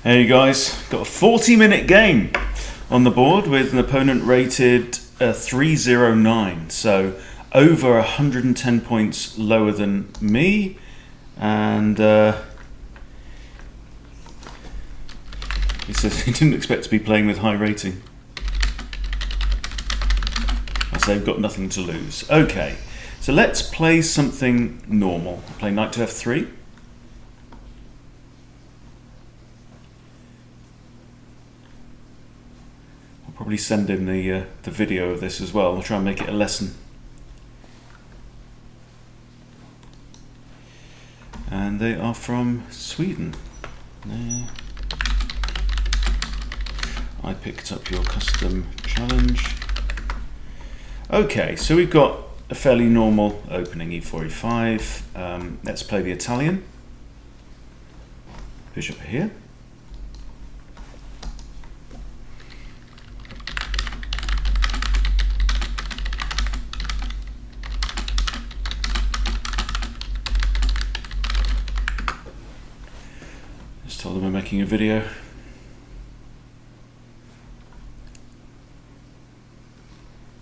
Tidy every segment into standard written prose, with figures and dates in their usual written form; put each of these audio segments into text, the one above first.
Hey guys, got a 40-minute game on the board with an opponent rated 309, so over 110 points lower than me, and he says he didn't expect to be playing with high rating. I say I've got nothing to lose. Okay, so let's play something normal. Play knight to f3. Probably send him the video of this as well. I'll try and make it a lesson. And they are from Sweden. I picked up your custom challenge. Okay, so we've got a fairly normal opening, e4, e5. Let's play the Italian. Bishop here. Told them I'm making a video.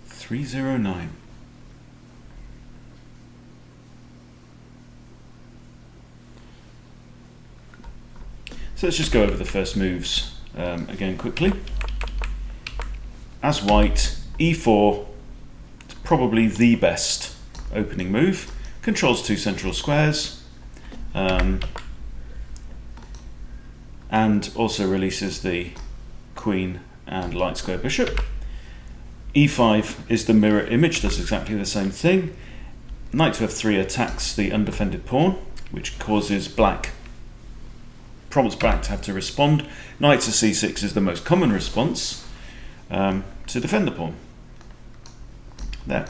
$309. So let's just go over the first moves again quickly. As white, e4 is probably the best opening move. Controls two central squares. And also releases the queen and light square bishop. e5 is the mirror image, does exactly the same thing. Knight to f3 attacks the undefended pawn, which causes prompts black to have to respond. Knight to c6 is the most common response to defend the pawn. There.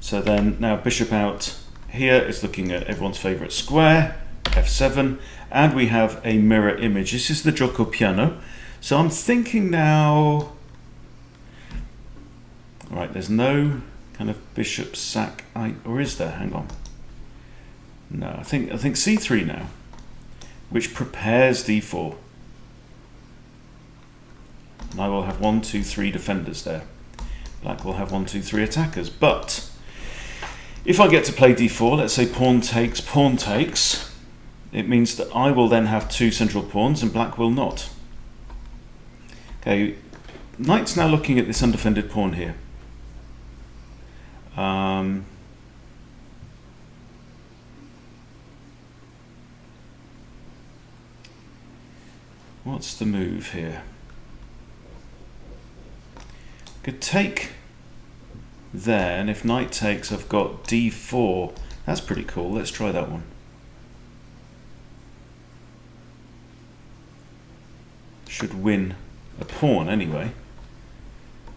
So then now bishop out here is looking at everyone's favourite square, f7, and we have a mirror image. This is the gioco piano. So I'm thinking now, all right, there's no kind of bishop sack, or is there? Hang on. No, I think c3 now, which prepares d4. And I will have 1, 2, 3 defenders there. Black will have 1, 2, 3 attackers. But if I get to play d4, let's say pawn takes, it means that I will then have two central pawns and black will not. Okay, knight's now looking at this undefended pawn here. What's the move here? Could take there, and if knight takes, I've got d4. That's pretty cool. Let's try that one. Should win a pawn anyway.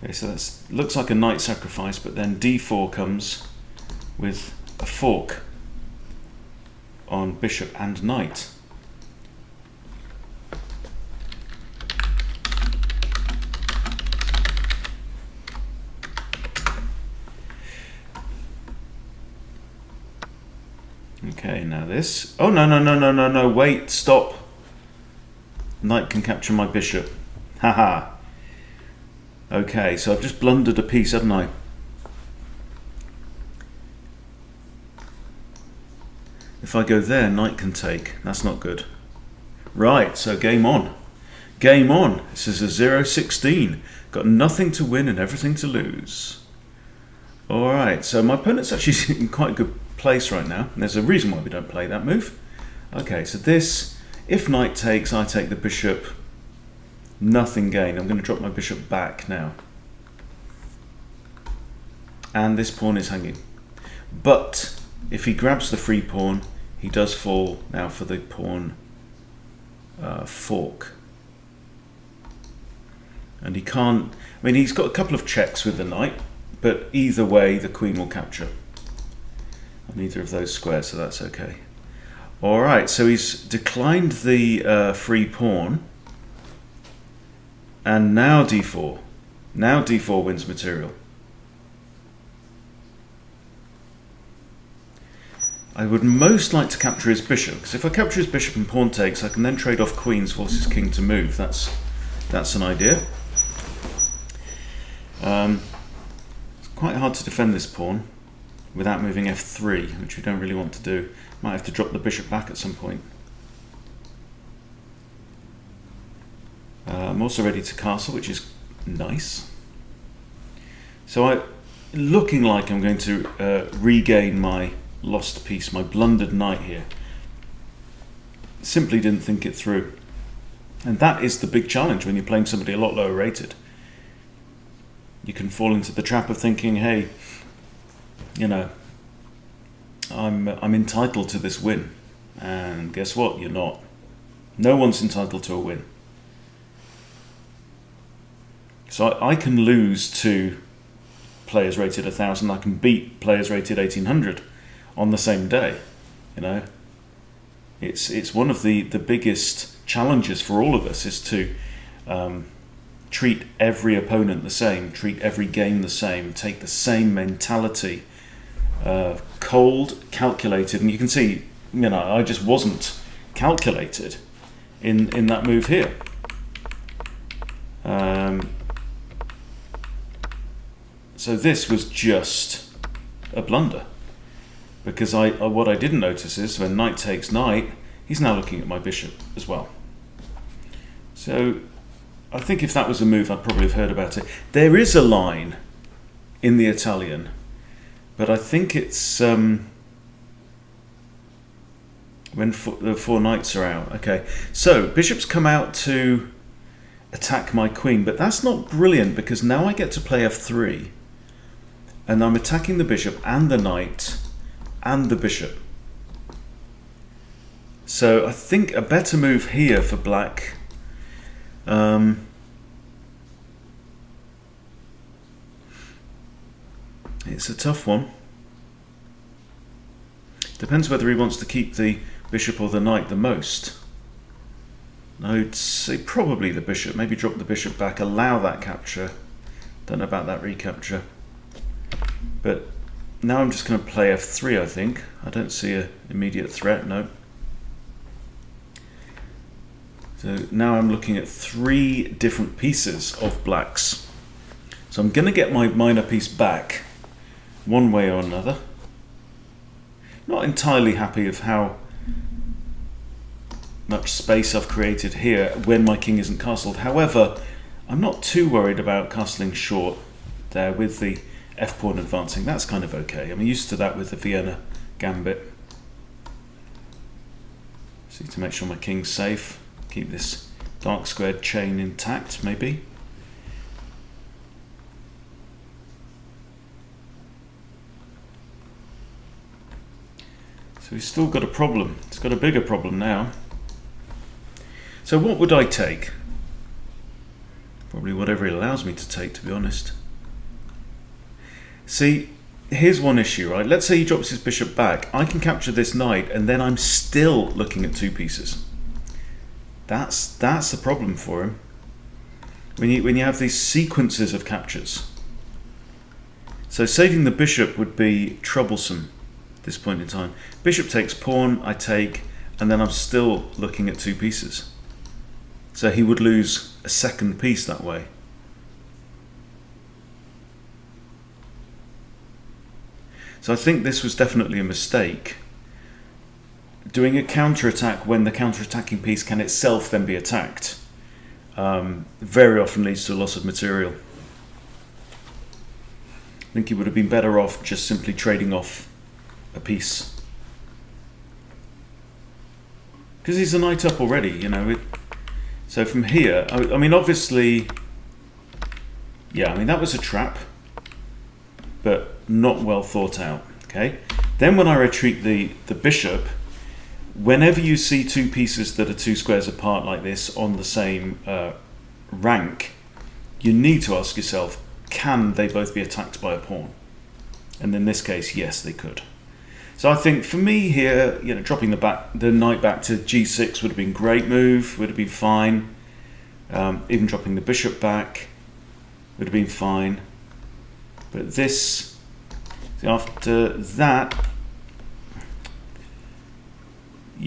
Okay, so that looks like a knight sacrifice, but then d4 comes with a fork on bishop and knight. Okay, now this. Oh, no, wait, stop. Knight can capture my bishop. Haha. Okay, so I've just blundered a piece, haven't I? If I go there, knight can take. That's not good. Right, so game on. Game on. This is a 0-16. Got nothing to win and everything to lose. Alright, so my opponent's actually in quite a good place right now. And there's a reason why we don't play that move. Okay, so this... If knight takes, I take the bishop. Nothing gained. I'm going to drop my bishop back now. And this pawn is hanging. But if he grabs the free pawn, he does fall now for the pawn fork. And he can't... I mean, he's got a couple of checks with the knight, but either way, the queen will capture on either of those squares, so that's okay. Alright, so he's declined the free pawn, and now d4. Now d4 wins material. I would most like to capture his bishop, because if I capture his bishop and pawn takes, I can then trade off queens, force his king to move. That's an idea. It's quite hard to defend this pawn without moving f3, which we don't really want to do. Might have to drop the bishop back at some point. I'm also ready to castle, which is nice. So looking like I'm going to regain my lost piece, my blundered knight here. Simply didn't think it through. And that is the big challenge when you're playing somebody a lot lower rated. You can fall into the trap of thinking, hey, you know, I'm entitled to this win. And guess what? You're not. No one's entitled to a win. So I can lose to players rated 1,000. I can beat players rated 1,800 on the same day. You know, it's one of the biggest challenges for all of us is to treat every opponent the same, treat every game the same, take the same mentality, cold, calculated, and you can see, you know, I just wasn't calculated in that move here. So this was just a blunder, because what I didn't notice is when knight takes knight, he's now looking at my bishop as well. So I think if that was a move, I'd probably have heard about it. There is a line in the Italian, but I think it's when the 4 knights are out. Okay, so bishops come out to attack my queen, but that's not brilliant because now I get to play f3, and I'm attacking the bishop and the knight and the bishop. So I think a better move here for black. It's a tough one. Depends whether he wants to keep the bishop or the knight the most. I would say probably the bishop. Maybe drop the bishop back, allow that capture. Don't know about that recapture. But now I'm just going to play f3, I think. I don't see an immediate threat, no. So now I'm looking at 3 different pieces of black's. So I'm going to get my minor piece back one way or another. Not entirely happy of how much space I've created here when my king isn't castled. However, I'm not too worried about castling short there with the f-pawn advancing. That's kind of okay. I'm used to that with the Vienna gambit. So to make sure my king's safe, keep this dark squared chain intact, maybe. So he's still got a problem. He's got a bigger problem now. So what would I take? Probably whatever he allows me to take, to be honest. See, here's one issue, right? Let's say he drops his bishop back. I can capture this knight, and then I'm still looking at 2 pieces. That's the problem for him. When you have these sequences of captures. So saving the bishop would be troublesome at this point in time. Bishop takes pawn, I take, and then I'm still looking at 2 pieces. So he would lose a second piece that way. So I think this was definitely a mistake. Doing a counterattack when the counterattacking piece can itself then be attacked very often leads to a loss of material. I think he would have been better off just simply trading off a piece. Because he's a knight up already, you know. So from here, I mean, obviously, yeah, I mean, that was a trap, but not well thought out, okay? Then when I retreat the bishop, whenever you see 2 pieces that are 2 squares apart like this on the same rank, you need to ask yourself, can they both be attacked by a pawn? And in this case, yes, they could. So I think for me here, you know, dropping the knight back to g6 would have been a great move, would have been fine. Even dropping the bishop back would have been fine. But this, after that,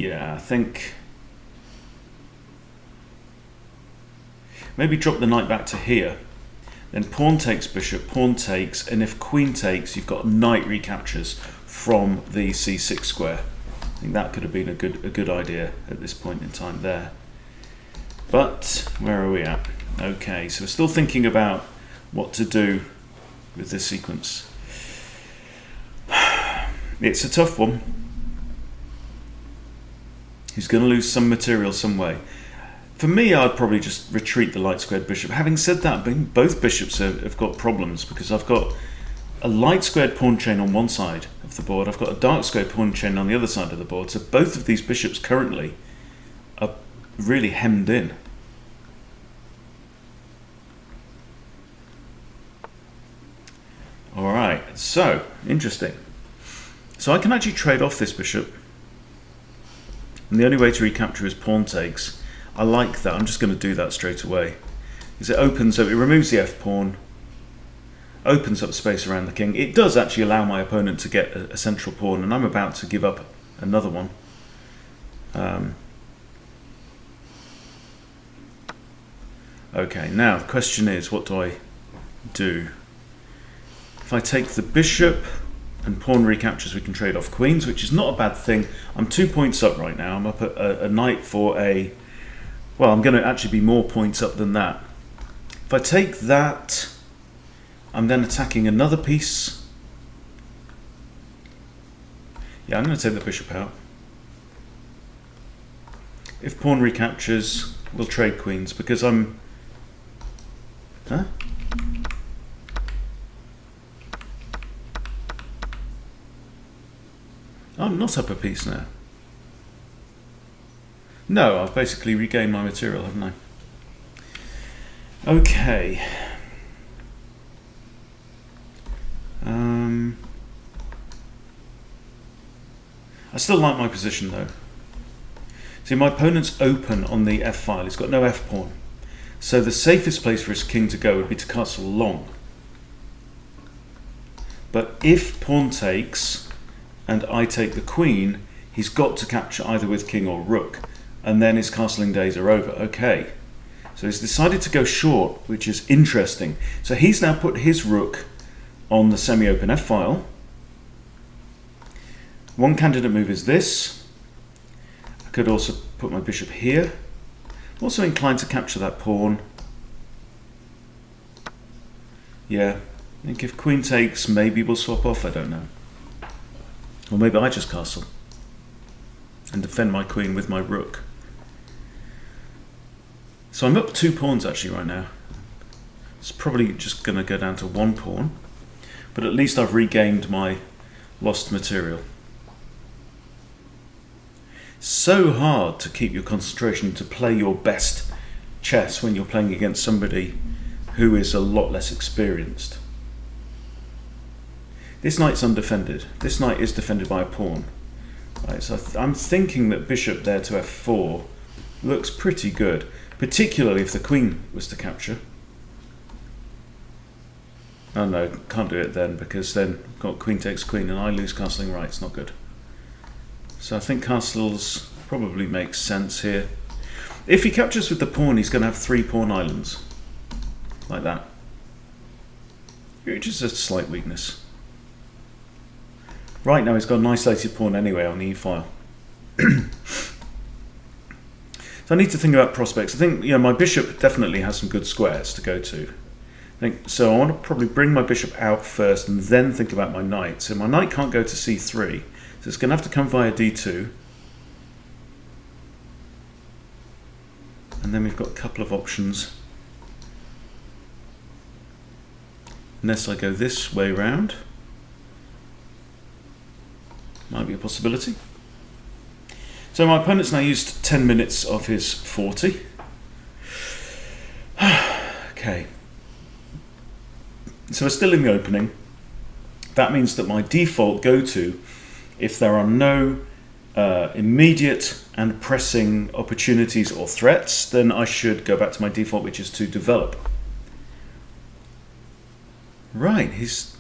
Yeah, I think maybe drop the knight back to here. Then pawn takes bishop, pawn takes, and if queen takes, you've got knight recaptures from the c6 square. I think that could have been a good idea at this point in time there. But where are we at? Okay, so we're still thinking about what to do with this sequence. It's a tough one. He's going to lose some material some way. For me, I'd probably just retreat the light squared bishop. Having said that, both bishops have got problems because I've got a light squared pawn chain on one side of the board. I've got a dark squared pawn chain on the other side of the board. So both of these bishops currently are really hemmed in. All right, so interesting. So I can actually trade off this bishop. And the only way to recapture is pawn takes. I like that. I'm just going to do that straight away. Because it opens up, it removes the f pawn, opens up space around the king. It does actually allow my opponent to get a central pawn, and I'm about to give up another one. Okay, now the question is, what do I do? If I take the bishop and pawn recaptures, we can trade off queens, which is not a bad thing. I'm 2 points up right now. I'm up at a knight for a... Well, I'm going to actually be more points up than that. If I take that, I'm then attacking another piece. Yeah, I'm going to take the bishop out. If pawn recaptures, we'll trade queens because I'm... Huh? I'm not up a piece now. No, I've basically regained my material, haven't I? Okay. I still like my position though. See, my opponent's open on the f file. He's got no f pawn. So the safest place for his king to go would be to castle long. But if pawn takes and I take the queen, he's got to capture either with king or rook, and then his castling days are over. Okay, so he's decided to go short, which is interesting. So he's now put his rook on the semi-open f-file. One candidate move is this. I could also put my bishop here. I'm also inclined to capture that pawn. Yeah, I think if queen takes, maybe we'll swap off, I don't know. Or maybe I just castle and defend my queen with my rook. So I'm up 2 pawns actually right now. It's probably just going to go down to 1 pawn, but at least I've regained my lost material. So hard to keep your concentration, to play your best chess when you're playing against somebody who is a lot less experienced. This knight's undefended. This knight is defended by a pawn. Right, so I'm thinking that bishop there to f4 looks pretty good, particularly if the queen was to capture. Oh no, can't do it then, because then I've got queen takes queen and I lose castling rights, not good. So I think castles probably makes sense here. If he captures with the pawn, he's going to have 3 pawn islands, like that, which is a slight weakness. Right now he's got an isolated pawn anyway on the e-file. So I need to think about prospects. I think, you know, my bishop definitely has some good squares to go to. So I want to probably bring my bishop out first and then think about my knight. So my knight can't go to c3, so it's going to have to come via d2. And then we've got a couple of options. Unless I go this way round. Might be a possibility. So my opponent's now used 10 minutes of his 40. Okay. So we're still in the opening. That means that my default go-to, if there are no immediate and pressing opportunities or threats, then I should go back to my default, which is to develop. Right, he's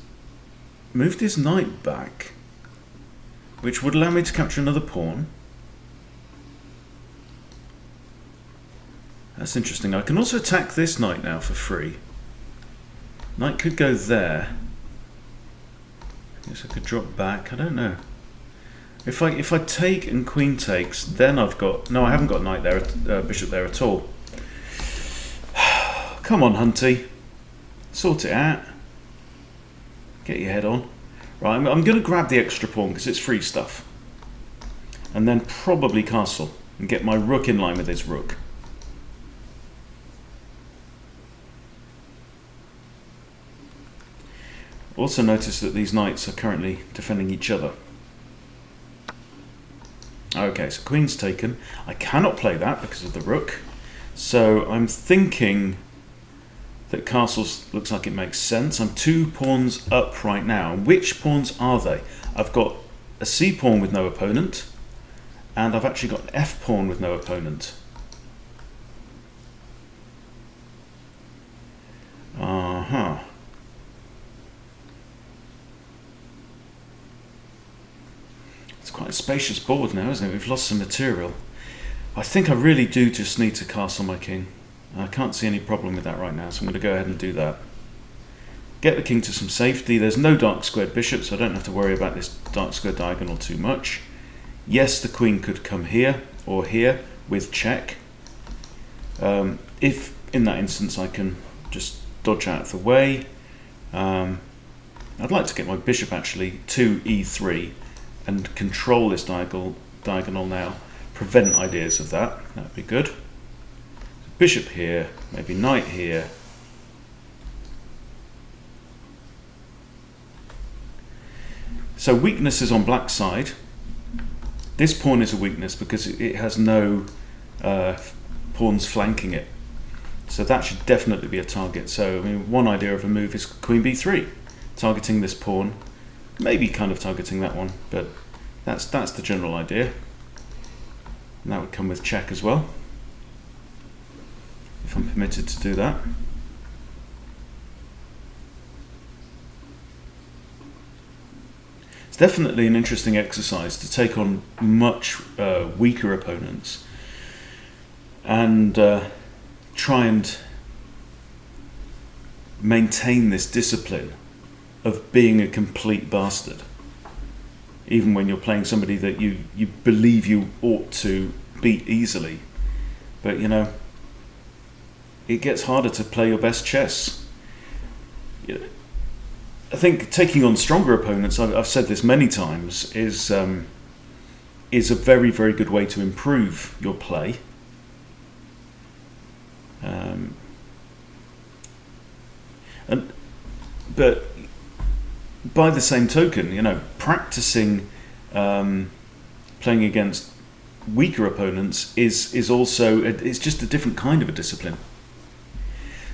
moved his knight back, which would allow me to capture another pawn. That's interesting. I can also attack this knight now for free. Knight could go there. I guess I could drop back. I don't know. If I take and queen takes, then I've got... No, I haven't got knight there, bishop there at all. Come on, Hunty. Sort it out. Get your head on. Right, I'm going to grab the extra pawn because it's free stuff. And then probably castle and get my rook in line with his rook. Also notice that these knights are currently defending each other. Okay, so queen's taken. I cannot play that because of the rook. So I'm thinking that castles looks like it makes sense. I'm 2 pawns up right now. Which pawns are they? I've got a c pawn with no opponent, and I've actually got an f pawn with no opponent. It's quite a spacious board now, isn't it? We've lost some material. I think I really do just need to castle my king. I can't see any problem with that right now, so I'm going to go ahead and do that. Get the king to some safety. There's no dark squared bishop, so I don't have to worry about this dark square diagonal too much. Yes, the queen could come here or here with check. If in that instance I can just dodge out of the way. I'd like to get my bishop actually to e3 and control this diagonal now. Prevent ideas of that. That would be good. Bishop here, maybe knight here. So weakness is on black side. This pawn is a weakness because it has no pawns flanking it. So that should definitely be a target. So I mean, one idea of a move is queen b3, targeting this pawn, maybe kind of targeting that one, but that's the general idea. And that would come with check as well, if I'm permitted to do that. It's definitely an interesting exercise to take on much weaker opponents and try and maintain this discipline of being a complete bastard, even when you're playing somebody that you believe you ought to beat easily. But you know, it gets harder to play your best chess. I think taking on stronger opponents, I've said this many times, is a very, very good way to improve your play. But by the same token, you know, practicing playing against weaker opponents is also it's just a different kind of a discipline.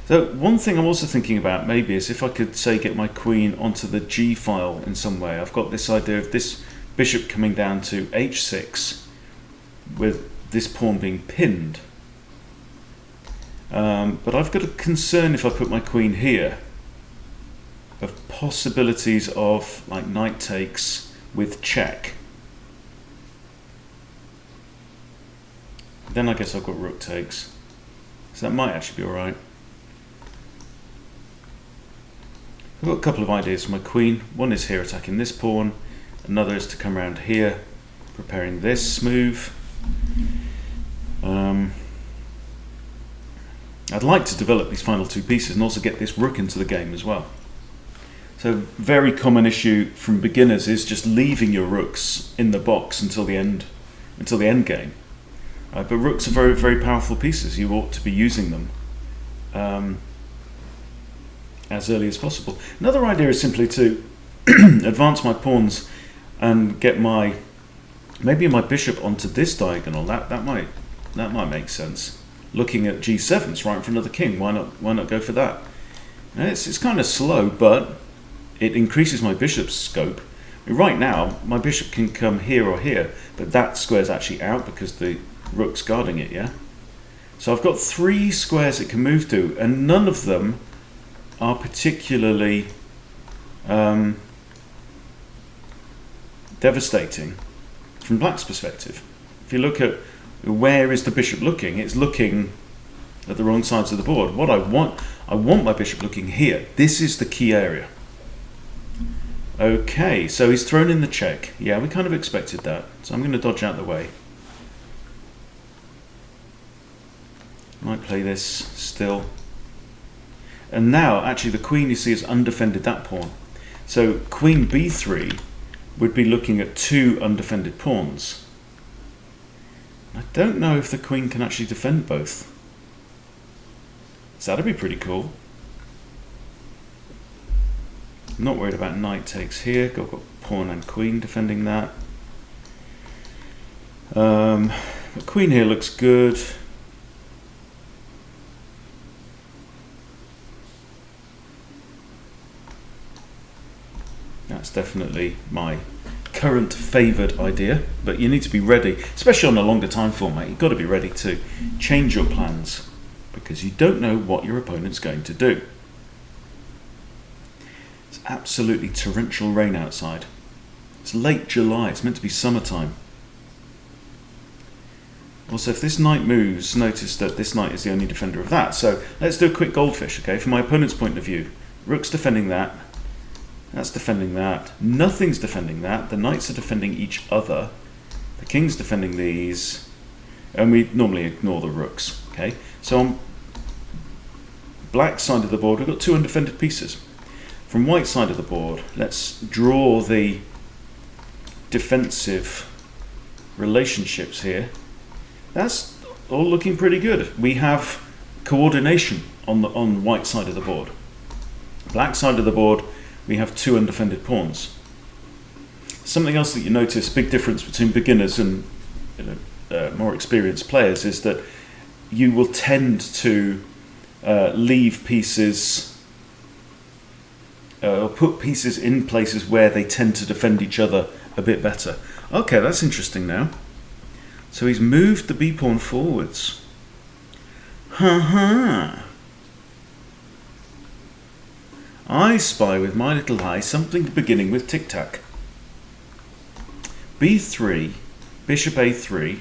So one thing I'm also thinking about maybe is if I could say get my queen onto the G file in some way. I've got this idea of this bishop coming down to H6 with this pawn being pinned. But I've got a concern if I put my queen here of possibilities of like knight takes with check. Then I guess I've got rook takes. So that might actually be alright. I've got a couple of ideas for my queen. One is here attacking this pawn. Another is to come around here, preparing this move. I'd like to develop these final two pieces and also get this rook into the game as well. So very common issue from beginners is just leaving your rooks in the box until the end game. But rooks are very, very powerful pieces. You ought to be using them as early as possible. Another idea is simply to advance my pawns and get maybe my bishop onto this diagonal. That might make sense. Looking at G7, it's right in front of the king. Why not go for that? And it's kind of slow, but it increases my bishop's scope. I mean, right now, my bishop can come here or here, but that square's actually out because the rook's guarding it, yeah? So I've got 3 squares it can move to, and none of them are particularly devastating from black's perspective. If you look at where is the bishop looking, it's looking at the wrong sides of the board. What I want my bishop looking here. This is the key area. Okay, so he's thrown in the check. Yeah, we kind of expected that. So I'm going to dodge out the way. Might play this still. And now, actually, the queen, you see, has undefended that pawn. So queen b3 would be looking at 2 undefended pawns. I don't know if the queen can actually defend both. So that'd be pretty cool. I'm not worried about knight takes here. Got pawn and queen defending that. The queen here looks good. That's definitely my current favoured idea, but you need to be ready, especially on a longer time format. You've got to be ready to change your plans because you don't know what your opponent's going to do. It's absolutely torrential rain outside. It's late July, it's meant to be summertime. Also, if this knight moves, notice that this knight is the only defender of that. So let's do a quick goldfish, okay? From my opponent's point of view, rook's defending that. That's defending that. Nothing's defending that. The knights are defending each other. The king's defending these. And we normally ignore the rooks. Okay. So on black side of the board, we've got 2 undefended pieces. From white side of the board, let's draw the defensive relationships here. That's all looking pretty good. We have coordination on white side of the board. Black side of the board, we have 2 undefended pawns. Something else that you notice, big difference between beginners and more experienced players, is that you will tend to leave pieces or put pieces in places where they tend to defend each other a bit better. Okay, that's interesting now. So he's moved the b pawn forwards. I spy with my little eye something beginning with tic-tac. b3, bishop a3,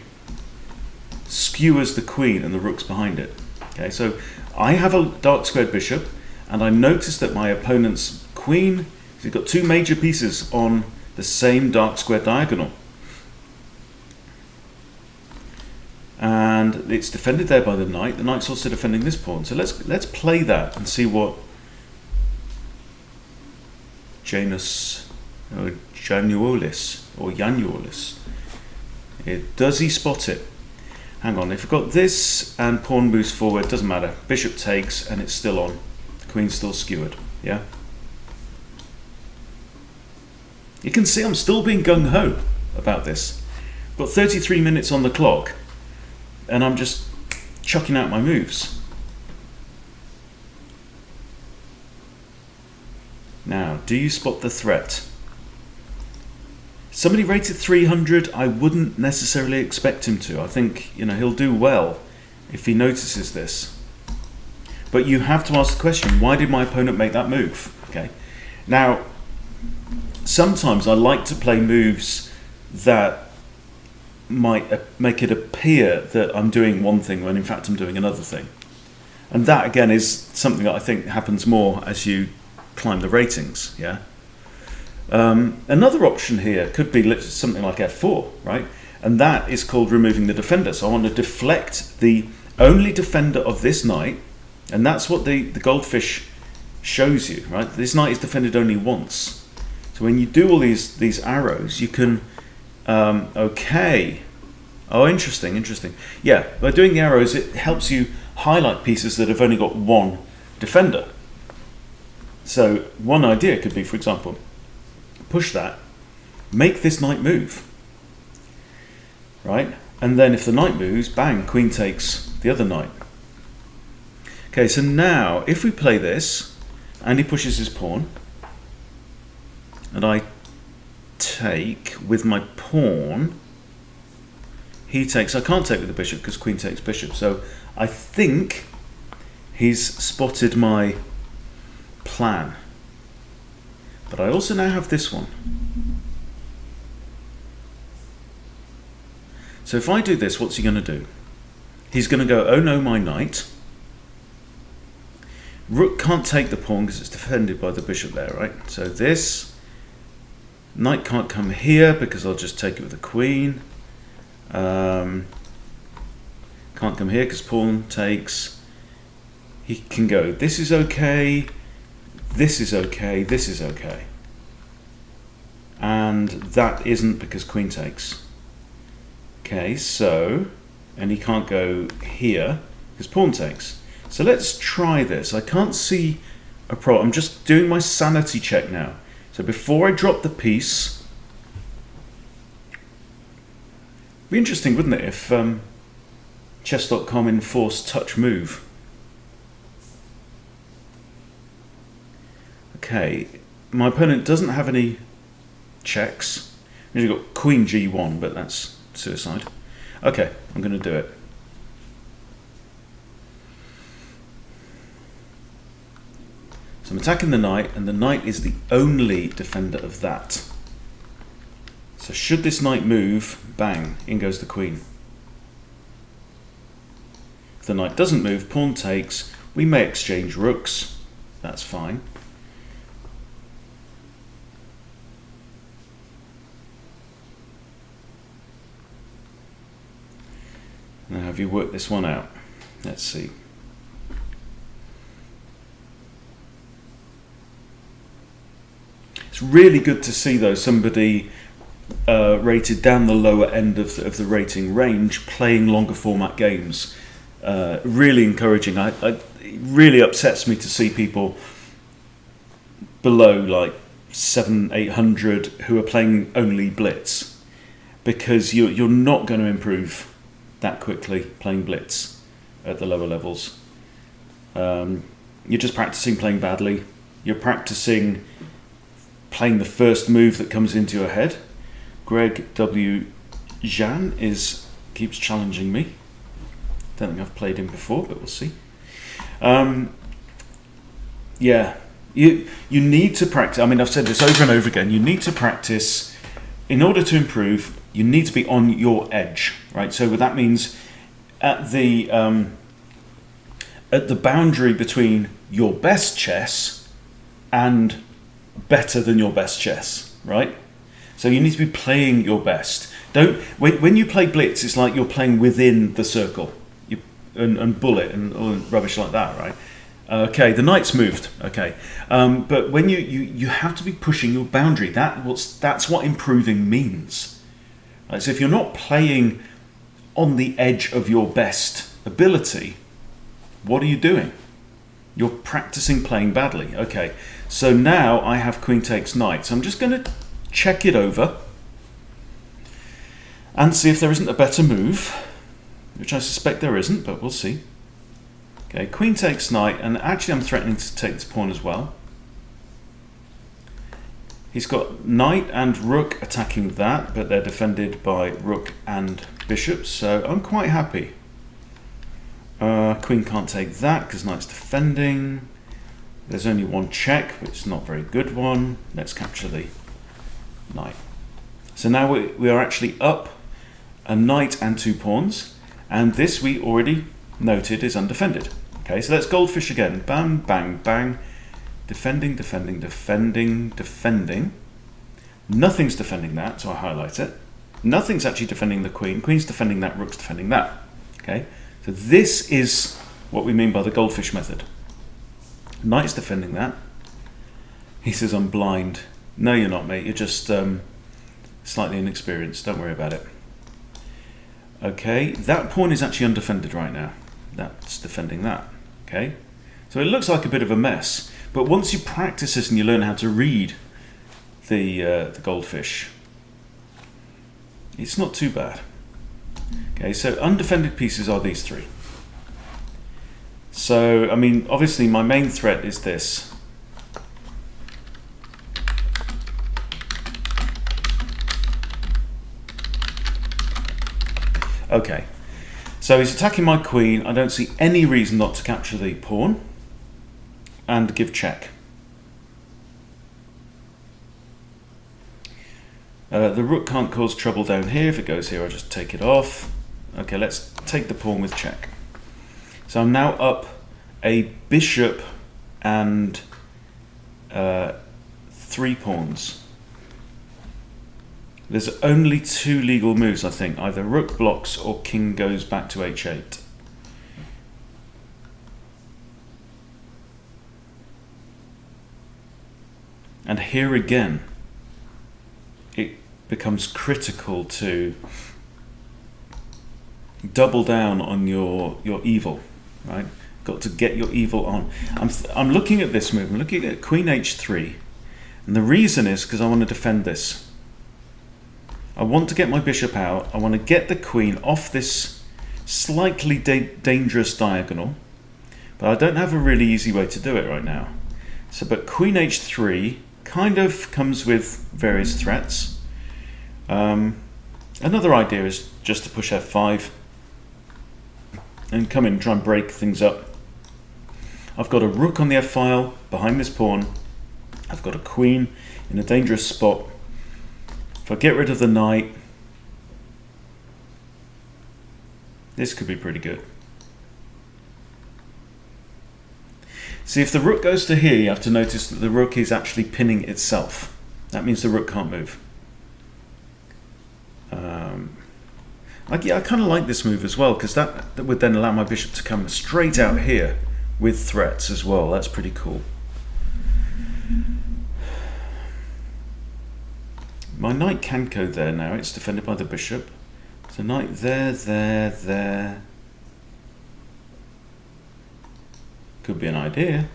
skewers the queen and the rook's behind it. Okay, so I have a dark squared bishop, and I notice that my opponent's queen, he's got 2 major pieces on the same dark square diagonal. And it's defended there by the knight. The knight's also defending this pawn. So let's play that and see what Janus or Januolis. Does he spot it? Hang on, if I've got this and pawn moves forward, doesn't matter. Bishop takes and it's still on. The queen's still skewered. Yeah. You can see I'm still being gung-ho about this. I've got 33 minutes on the clock and I'm just chucking out my moves. Now, do you spot the threat? Somebody rated 300, I wouldn't necessarily expect him to. I think, he'll do well if he notices this. But you have to ask the question, why did my opponent make that move? Okay. Now, sometimes I like to play moves that might make it appear that I'm doing one thing when in fact I'm doing another thing. And that, again, is something that I think happens more as you climb the ratings, yeah. Another option here could be something like f4, right? And that is called removing the defender. So I want to deflect the only defender of this knight, and that's what the goldfish shows you, right? This knight is defended only once. So when you do all these arrows, you can okay. Oh, interesting. Yeah, by doing the arrows, it helps you highlight pieces that have only got one defender. So one idea could be, for example, push that, make this knight move, right? And then if the knight moves, bang, queen takes the other knight. Okay, so now if we play this, and he pushes his pawn, and I take with my pawn, he takes, I can't take with the bishop because queen takes bishop, so I think he's spotted my plan. But I also now have this one. So if I do this, what's he going to do? He's going to go, oh no, my knight. Rook can't take the pawn because it's defended by the bishop there, right? So this knight can't come here because I'll just take it with the queen. Can't come here because pawn takes. He can go, this is okay, this is okay, this is okay. And that isn't because queen takes. Okay, so, and he can't go here because pawn takes. So let's try this. I can't see a problem. I'm just doing my sanity check now. So before I drop the piece, it'd be interesting, wouldn't it, if chess.com enforced touch move. Okay, my opponent doesn't have any checks. He's got queen g1, but that's suicide. Okay, I'm going to do it. So I'm attacking the knight, and the knight is the only defender of that. So should this knight move, bang, in goes the queen. If the knight doesn't move, pawn takes, we may exchange rooks, that's fine. Now have you worked this one out? Let's see. It's really good to see, though, somebody rated down the lower end of the rating range playing longer format games. Really encouraging. It really upsets me to see people below like 700-800 who are playing only blitz, because you're not going to improve that quickly playing blitz at the lower levels. You're just practicing playing badly. You're practicing playing the first move that comes into your head. Greg W. Jan keeps challenging me. Don't think I've played him before, but we'll see. Yeah, you need to practice. I mean, I've said this over and over again. You need to practice in order to improve. You need to be on your edge, right? So what that means at the boundary between your best chess and better than your best chess, right? So you need to be playing your best. When you play blitz, it's like you're playing within the circle, and bullet and rubbish like that, right? Okay, the knight's moved. Okay, but when you have to be pushing your boundary. That's what improving means. Right? So if you're not playing on the edge of your best ability, what are you doing? You're practicing playing badly. Okay, so now I have queen takes knight. So I'm just going to check it over and see if there isn't a better move, which I suspect there isn't, but we'll see. Okay, queen takes knight, and actually I'm threatening to take this pawn as well. He's got knight and rook attacking that, but they're defended by rook and bishop, so I'm quite happy. Queen can't take that because knight's defending. There's only one check, but it's not a very good one. Let's capture the knight. So now we are actually up a knight and 2 pawns, and this we already noted is undefended. Okay, so let's goldfish again. Bang, bang, bang. Defending, defending, defending, defending. Nothing's defending that, so I highlight it. Nothing's actually defending the queen. Queen's defending that, rook's defending that. Okay, so this is what we mean by the goldfish method. Knight's defending that. He says, I'm blind. No, you're not, mate. You're just slightly inexperienced. Don't worry about it. Okay, that pawn is actually undefended right now. That's defending that. Okay, so it looks like a bit of a mess, but once you practice this and you learn how to read the goldfish, it's not too bad. Okay, so undefended pieces are these 3. So, I mean, obviously my main threat is this. Okay, so he's attacking my queen. I don't see any reason not to capture the pawn and give check. The rook can't cause trouble down here. If it goes here, I'll just take it off. Okay, let's take the pawn with check. So I'm now up a bishop and 3 pawns. There's only 2 legal moves, I think. Either rook blocks or king goes back to h8. And here again, it becomes critical to double down on your evil, right? Got to get your evil on. I'm looking at this move. I'm looking at queen h3, and the reason is because I want to defend this. I want to get my bishop out. I want to get the queen off this slightly dangerous diagonal, but I don't have a really easy way to do it right now. So, but queen h3 kind of comes with various threats. Another idea is just to push f5 and come in and try and break things up. I've got a rook on the f-file behind this pawn. I've got a queen in a dangerous spot. If I get rid of the knight, this could be pretty good. See, if the rook goes to here, you have to notice that the rook is actually pinning itself. That means the rook can't move. I kind of like this move as well, because that would then allow my bishop to come straight out here with threats as well. That's pretty cool. My knight can go there now. It's defended by the bishop. So knight there, there, there. Could be an idea.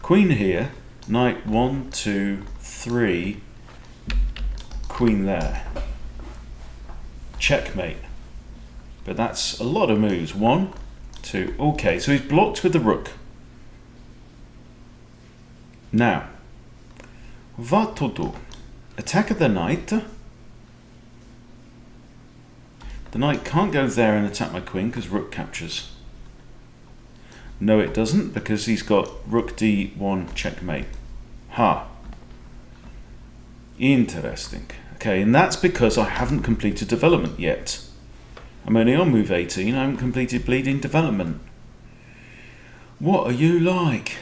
Queen here. Knight 1, 2, 3. Queen there. Checkmate. But that's a lot of moves. 1, 2. Okay, so he's blocked with the rook. Now, what to do? Attack the knight. The knight can't go there and attack my queen because rook captures. No, it doesn't, because he's got rook d1 checkmate. Ha. Interesting. Okay, and that's because I haven't completed development yet. I'm only on move 18. I haven't completed bleeding development. What are you like?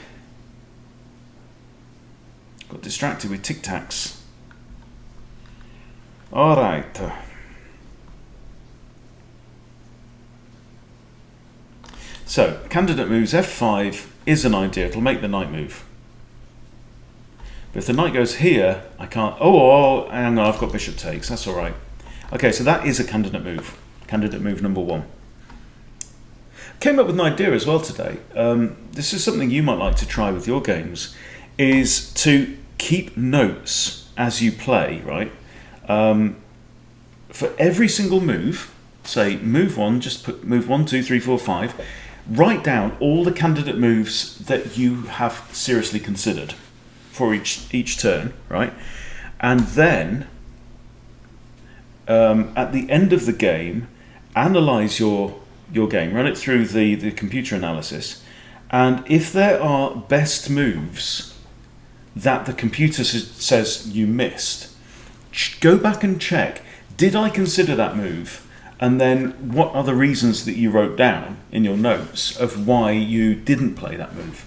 Got distracted with tic-tacs. All right. So, candidate moves f5 is an idea. It'll make the knight move. But if the knight goes here, I can't... Oh, hang on, I've got bishop takes. That's all right. Okay, so that is a candidate move. Candidate move number 1. Came up with an idea as well today. This is something you might like to try with your games, is to keep notes as you play, right? For every single move, say move 1, just put move 1, 2, 3, 4, 5, write down all the candidate moves that you have seriously considered for each turn, right? And then at the end of the game, analyze your game, run it through the computer analysis, and if there are best moves that the computer says you missed, go back and check, did I consider that move? And then what are the reasons that you wrote down in your notes of why you didn't play that move?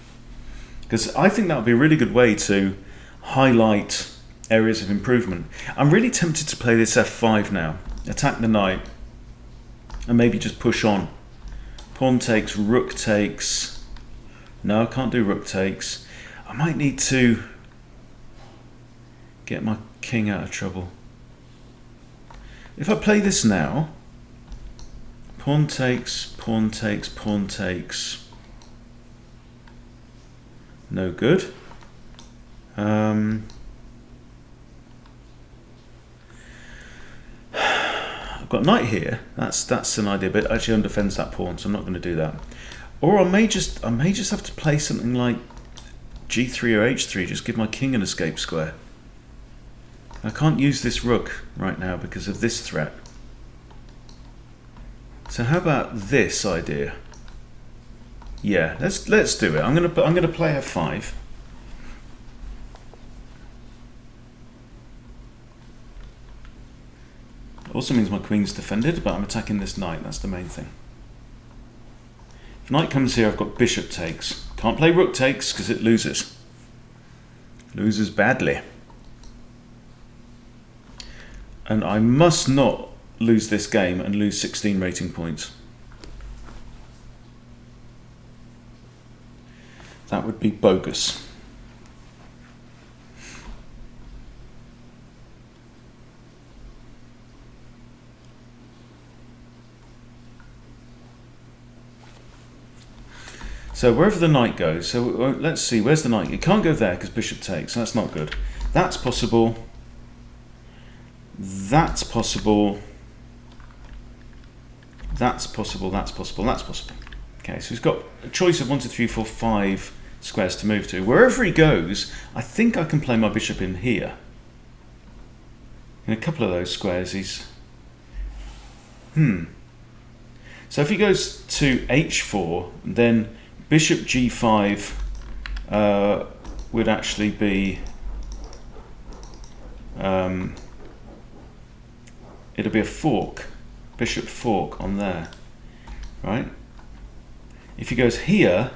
Because I think that would be a really good way to highlight areas of improvement. I'm really tempted to play this f5 now. Attack the knight and maybe just push on. Pawn takes, rook takes. No, I can't do rook takes. I might need to get my king out of trouble. If I play this now, pawn takes, pawn takes, pawn takes. No good. I've got knight here. That's an idea, but it actually undefends that pawn, so I'm not going to do that. Or I may just have to play something like g3 or h3, just give my king an escape square. I can't use this rook right now because of this threat. So how about this idea? Yeah, let's do it. I'm gonna play f5. Also means my queen's defended, but I'm attacking this knight. That's the main thing. If knight comes here, I've got bishop takes. Can't play rook takes because it loses. Loses badly. And I must not lose this game and lose 16 rating points. That would be bogus. So wherever the knight goes, so let's see, where's the knight? It can't go there because bishop takes, that's not good. That's possible. That's possible. That's possible, that's possible, that's possible. Okay, so he's got a choice of 1, 2, 3, 4, 5 squares to move to. Wherever he goes, I think I can play my bishop in here. In a couple of those squares, he's... So if he goes to h4, then bishop g5 would actually be... it'll be a fork, bishop fork on there, right? If he goes here,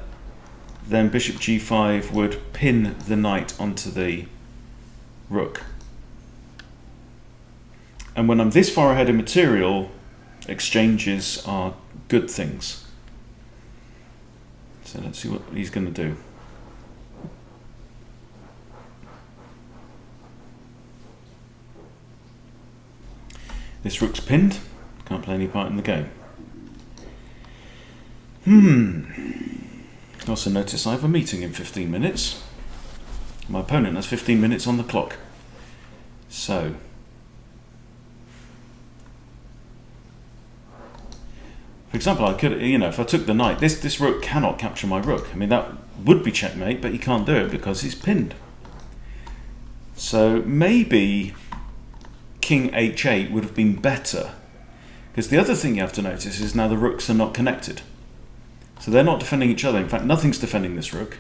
then bishop g5 would pin the knight onto the rook. And when I'm this far ahead in material, exchanges are good things. So let's see what he's going to do. This rook's pinned, can't play any part in the game. Also notice I have a meeting in 15 minutes. My opponent has 15 minutes on the clock. So, for example, I could, if I took the knight, this rook cannot capture my rook. I mean, that would be checkmate, but he can't do it because he's pinned. So maybe king h8 would have been better, because the other thing you have to notice is now the rooks are not connected. So they're not defending each other. In fact, nothing's defending this rook.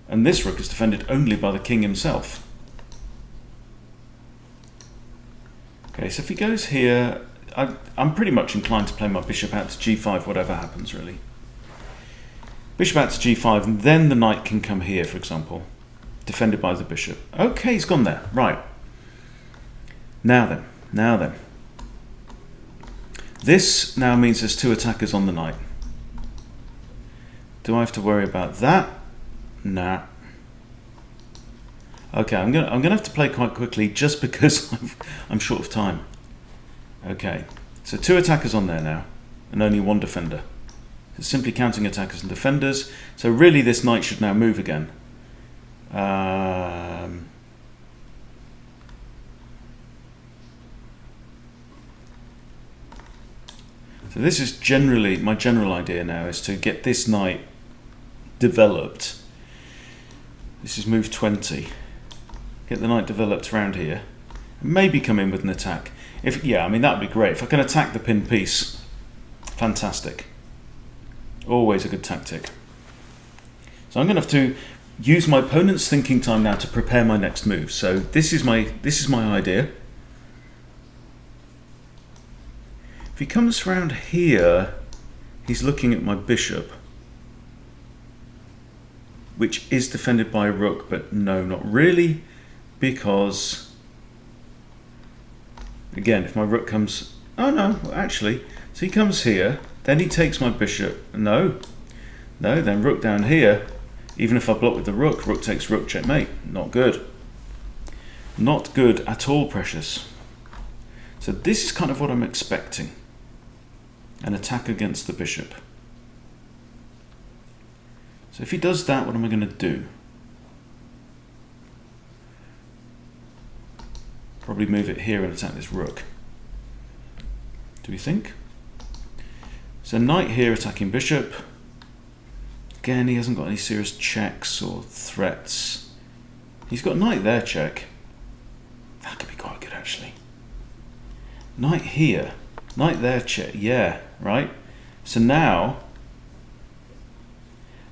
And this rook is defended only by the king himself. Okay, so if he goes here, I'm pretty much inclined to play my bishop out to g5, whatever happens, really. Bishop out to g5, and then the knight can come here, for example, defended by the bishop. Okay, he's gone there. Right. Now then. This now means there's 2 attackers on the knight. Do I have to worry about that? Nah. Okay, I'm gonna have to play quite quickly just because I'm short of time. Okay, so 2 attackers on there now, and only 1 defender. So simply counting attackers and defenders. So really, this knight should now move again. So this is generally, my general idea now is to get this knight developed. This is move 20. Get the knight developed around here. Maybe come in with an attack. Yeah, I mean, that would be great. If I can attack the pinned piece, fantastic. Always a good tactic. So I'm going to have to use my opponent's thinking time now to prepare my next move. So this is my idea. If he comes around here, he's looking at my bishop, which is defended by a rook, but no, not really, because, again, if my rook comes... Oh no, actually, so he comes here, then he takes my bishop. No, then rook down here. Even if I block with the rook, rook takes rook, checkmate. Not good. Not good at all, precious. So this is kind of what I'm expecting. An attack against the bishop. So if he does that, what am I going to do? Probably move it here and attack this rook. Do we think? So knight here attacking bishop. Again, he hasn't got any serious checks or threats. He's got knight there check. That could be quite good, actually. Knight here. Knight there check. Yeah, right? So now...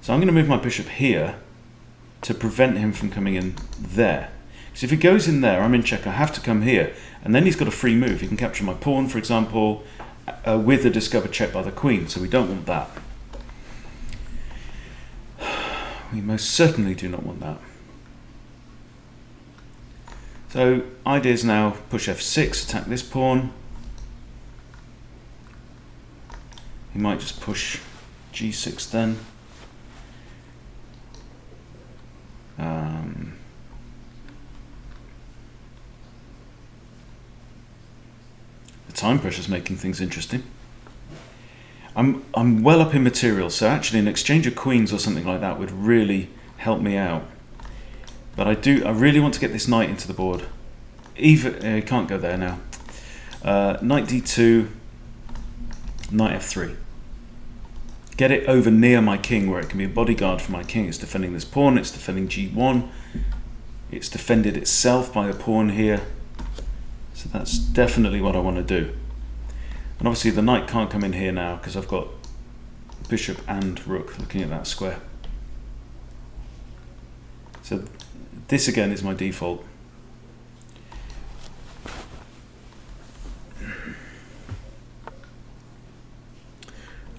So I'm going to move my bishop here to prevent him from coming in there. Because if he goes in there, I'm in check. I have to come here. And then he's got a free move. He can capture my pawn, for example, with a discovered check by the queen. So we don't want that. we most certainly do not want that. So idea is now push f6, attack this pawn. He might just push g6 then. The time pressure is making things interesting. I'm well up in material, so actually an exchange of queens or something like that would really help me out. But I really want to get this knight into the board. Even can't go there now. Knight d2, knight f3. Get it over near my king where it can be a bodyguard for my king. It's defending this pawn, it's defending g1. It's defended itself by a pawn here. So that's definitely what I want to do. And obviously the knight can't come in here now because I've got bishop and rook looking at that square. So this again is my default.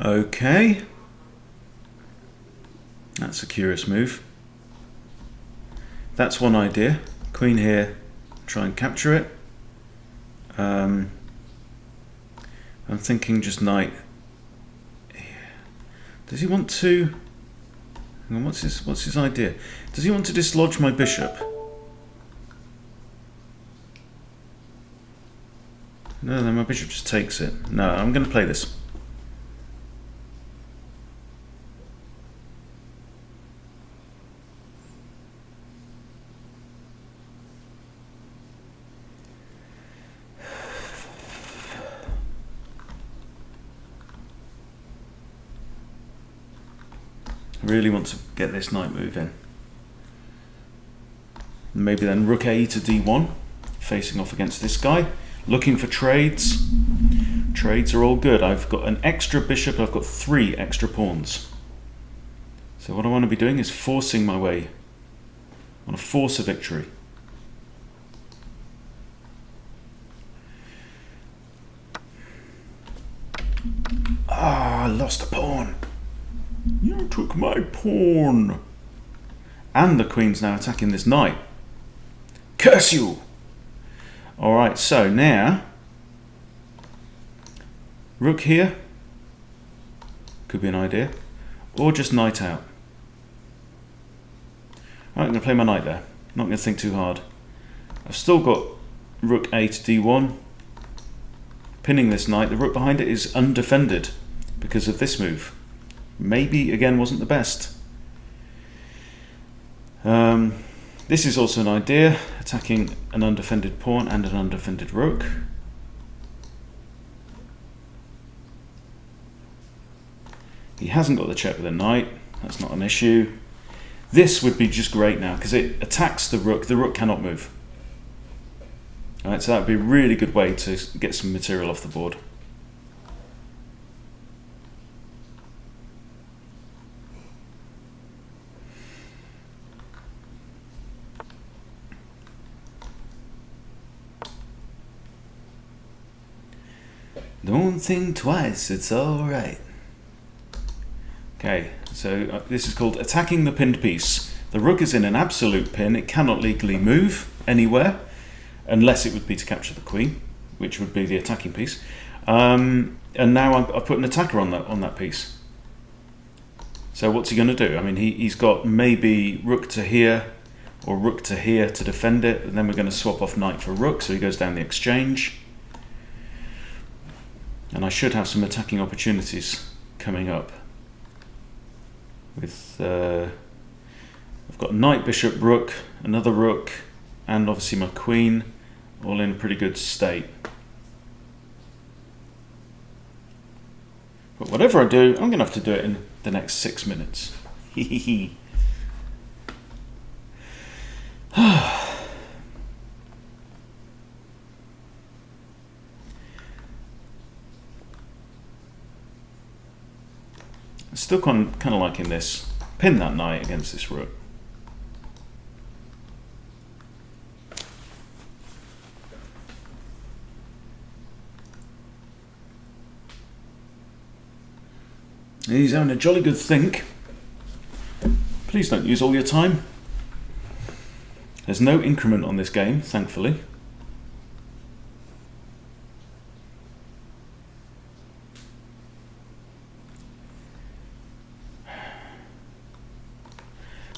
Okay. That's a curious move. That's one idea. Queen here, try and capture it. I'm thinking just knight. Does he want to? Hang on, what's his idea? Does he want to dislodge my bishop? No, then my bishop just takes it. No, I'm going to play this. Really want to get this knight move in. Maybe then rook a to d1, facing off against this guy, looking for trades. Trades are all good. I've got an extra bishop, I've got 3 extra pawns. So what I want to be doing is forcing my way. I want to force a victory. Ah, I lost a pawn. You took my pawn. And the queen's now attacking this knight. Curse you! Alright, so now rook here. Could be an idea. Or just knight out. Alright, I'm going to play my knight there. Not going to think too hard. I've still got rook a to d1. Pinning this knight. The rook behind it is undefended because of this move. Maybe, again, wasn't the best. This is also an idea, attacking an undefended pawn and an undefended rook. He hasn't got the check with a knight, that's not an issue. This would be just great now, because it attacks the rook cannot move. Alright, so that would be a really good way to get some material off the board. Don't think twice, it's alright. Okay, so this is called attacking the pinned piece. The rook is in an absolute pin, it cannot legally move anywhere, unless it would be to capture the queen, which would be the attacking piece. And now I've put an attacker on that piece. So what's he going to do? I mean, he's got maybe rook to here, or rook to here to defend it, and then we're going to swap off knight for rook, so he goes down the exchange. And I should have some attacking opportunities coming up. With I've got knight, bishop, rook, another rook, and obviously my queen, all in a pretty good state. But whatever I do, I'm going to have to do it in the next 6 minutes. Still kind of liking this. Pin that knight against this rook. He's having a jolly good think. Please don't use all your time. There's no increment on this game, thankfully.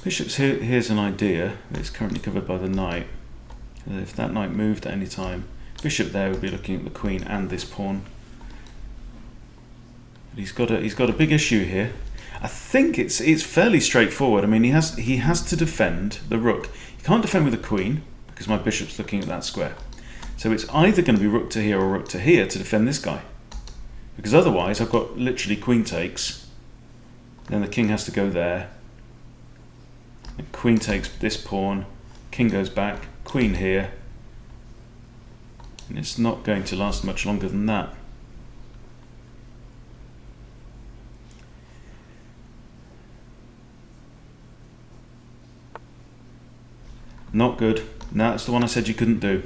Bishops here, here's an idea. It's currently covered by the knight. If that knight moved at any time, bishop there would be looking at the queen and this pawn. But he's got a big issue here. I think it's fairly straightforward. I mean, he has to defend the rook. He can't defend with the queen because my bishop's looking at that square. So it's either going to be rook to here or rook to here to defend this guy. Because otherwise I've got literally queen takes, then the king has to go there. And queen takes this pawn, king goes back, queen here, and it's not going to last much longer than that. Not good. No, that's the one I said you couldn't do.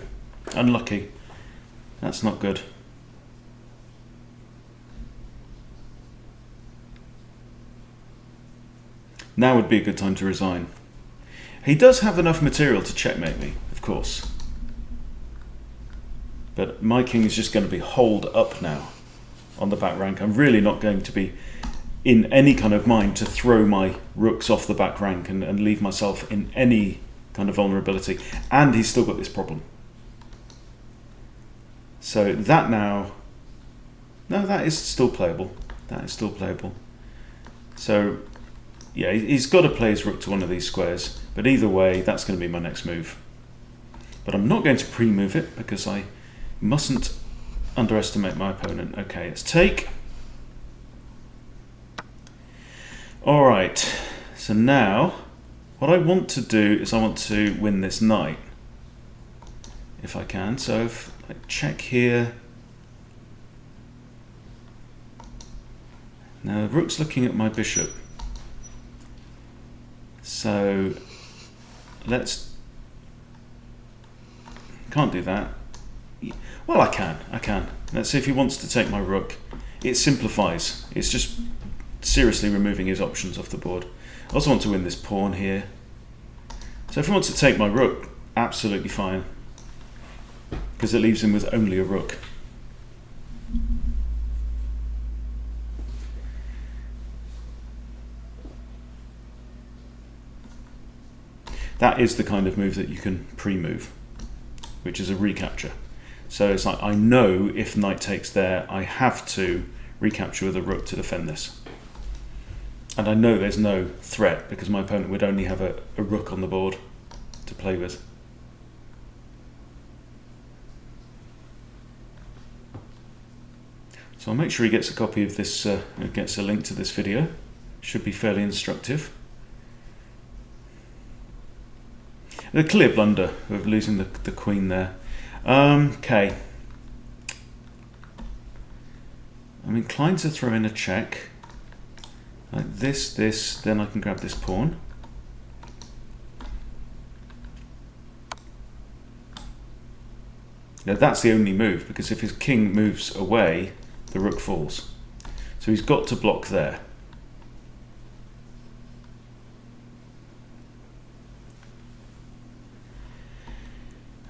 Unlucky. That's not good. Now would be a good time to resign. He does have enough material to checkmate me, of course. But my king is just going to be holed up now on the back rank. I'm really not going to be in any kind of mind to throw my rooks off the back rank and leave myself in any kind of vulnerability. And he's still got this problem. So that now... No, that is still playable. That is still playable. So... yeah, he's got to play his rook to one of these squares, but either way, that's going to be my next move. But I'm not going to pre-move it because I mustn't underestimate my opponent. Okay, let's take. Alright, so now what I want to do is I want to win this knight, if I can. So if I check here, now the rook's looking at my bishop. So let's, can't do that. Well, I can. Let's see if he wants to take my rook. It simplifies. It's just seriously removing his options off the board. I also want to win this pawn here. So if he wants to take my rook, absolutely fine. Because it leaves him with only a rook. That is the kind of move that you can pre-move, which is a recapture. So it's like, I know if knight takes there, I have to recapture with a rook to defend this. And I know there's no threat because my opponent would only have a rook on the board to play with. So I'll make sure he gets a copy of this, gets a link to this video. Should be fairly instructive. A clear blunder of losing the queen there. Okay. I'm inclined to throw in a check. Like this, then I can grab this pawn. Now that's the only move, because if his king moves away, the rook falls. So he's got to block there.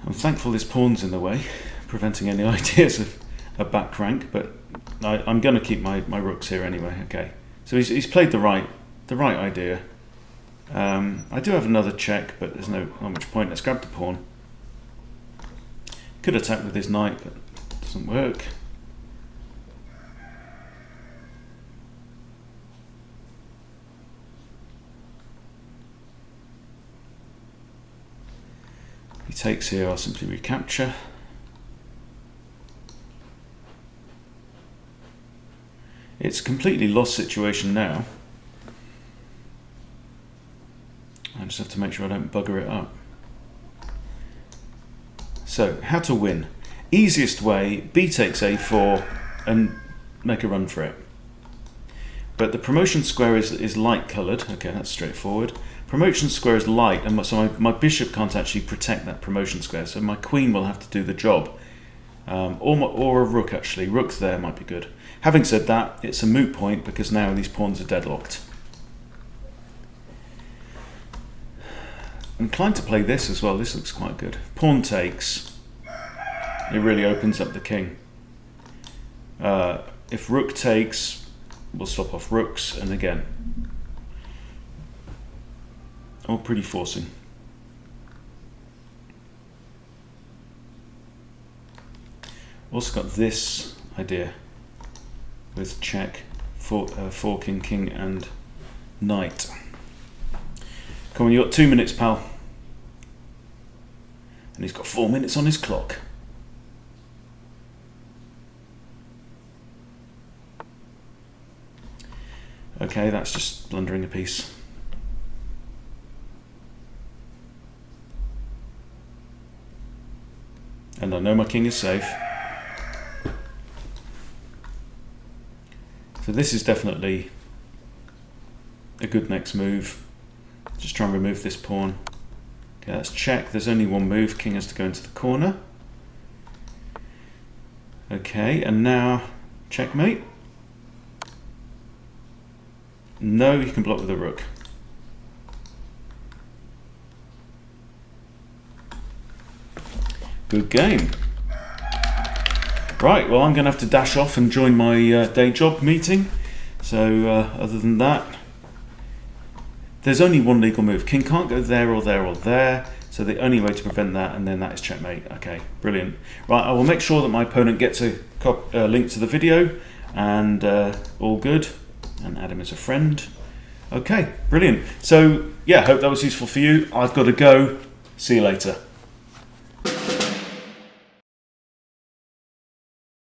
I'm thankful this pawn's in the way, preventing any ideas of a back rank, but I'm going to keep my rooks here anyway. Okay, so he's played the right idea. I do have another check, but there's not much point. Let's grab the pawn. Could attack with his knight, but it doesn't work. He takes here, I'll simply recapture. It's a completely lost situation now. I just have to make sure I don't bugger it up. So, how to win. Easiest way, b takes a4 and make a run for it. But the promotion square is light coloured. Okay, that's straightforward. Promotion square is light, and so my bishop can't actually protect that promotion square, so my queen will have to do the job. Or a rook, actually. Rook there might be good. Having said that, it's a moot point because now these pawns are deadlocked. inclined to play this as well. This looks quite good. Pawn takes. It really opens up the king. If rook takes, we'll swap off rooks, and again, all pretty forcing. Also got this idea with check, forking king and knight. Come on, you got 2 minutes, pal. And he's got 4 minutes on his clock. Okay, that's just blundering a piece. And I know my king is safe. So this is definitely a good next move. Just try and remove this pawn. Okay, that's check. There's only one move. King has to go into the corner. Okay, and now checkmate. No, you can block with a rook. Good game. Right, well, I'm going to have to dash off and join my day job meeting. So other than that, there's only one legal move. King can't go there or there or there. So the only way to prevent that, and then that is checkmate. Okay, brilliant. Right, I will make sure that my opponent gets a link to the video, and all good, and add him as a friend. Okay, brilliant. So yeah, hope that was useful for you. I've got to go. See you later.